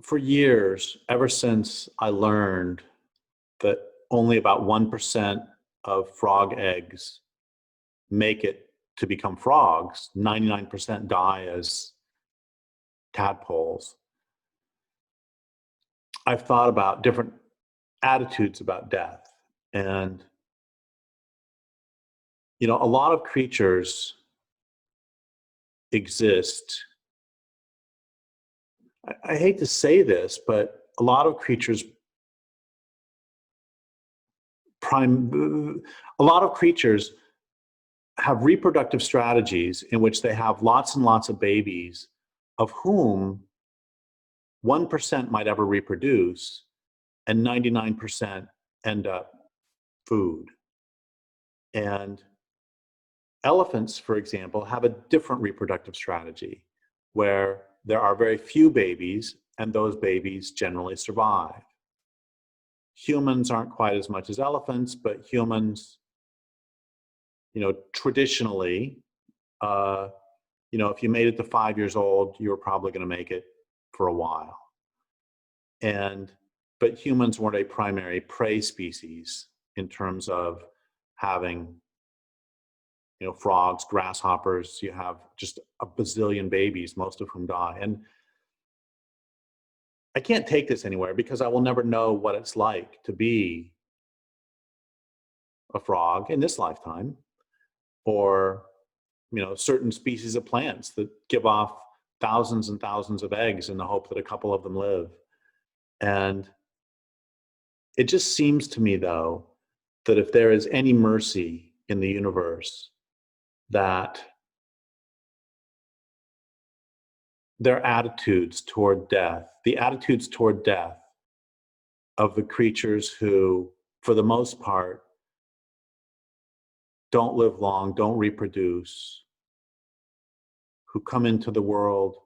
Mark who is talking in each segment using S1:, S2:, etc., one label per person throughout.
S1: for years, ever since I learned that only about 1% of frog eggs make it to become frogs, 99% die as tadpoles, I've thought about different attitudes about death. And, a lot of creatures exist. I hate to say this, but a lot of creatures a lot of creatures have reproductive strategies in which they have lots and lots of babies, of whom 1% might ever reproduce and 99% end up food. And elephants, for example, have a different reproductive strategy where there are very few babies and those babies generally survive. Humans aren't quite as much as elephants, but humans, traditionally, if you made it to 5 years old, you were probably going to make it for a while. But humans weren't a primary prey species in terms of having, frogs, grasshoppers. You have just a bazillion babies, most of whom die. And I can't take this anywhere because I will never know what it's like to be a frog in this lifetime, or certain species of plants that give off thousands and thousands of eggs in the hope that a couple of them live. And it just seems to me, though, that if there is any mercy in the universe, that their attitudes toward death, the attitudes toward death of the creatures who, for the most part, don't live long, don't reproduce, who come into the world,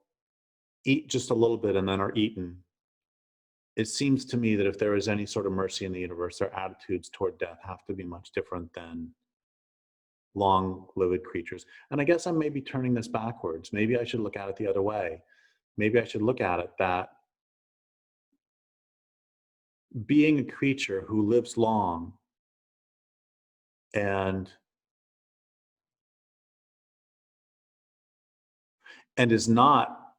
S1: eat just a little bit and then are eaten. It seems to me that if there is any sort of mercy in the universe, their attitudes toward death have to be much different than long-lived creatures. And I guess I'm maybe turning this backwards. Maybe I should look at it the other way. Maybe I should look at it that being a creature who lives long and is not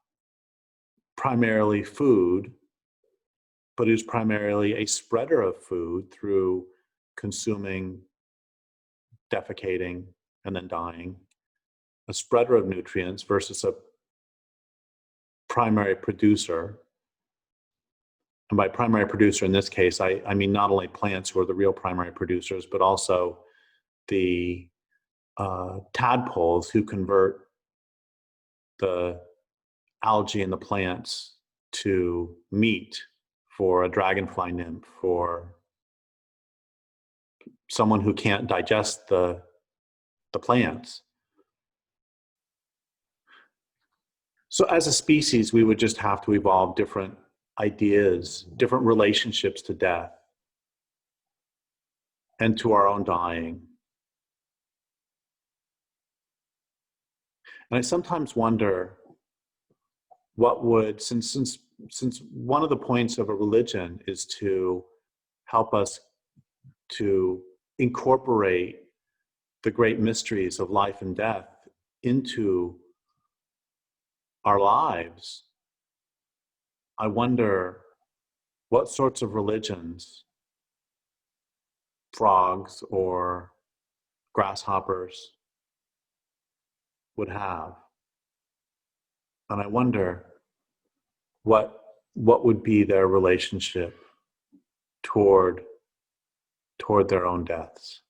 S1: primarily food, but who's primarily a spreader of food through consuming, defecating, and then dying, a spreader of nutrients versus a primary producer. And by primary producer in this case, I mean not only plants who are the real primary producers, but also the tadpoles who convert the algae in the plants to meat for a dragonfly nymph, for someone who can't digest the plants. So as a species, we would just have to evolve different ideas, different relationships to death and to our own dying. And I sometimes wonder what would, since one of the points of a religion is to help us to incorporate the great mysteries of life and death into our lives, I wonder what sorts of religions frogs or grasshoppers would have. And I wonder what would be their relationship toward their own deaths.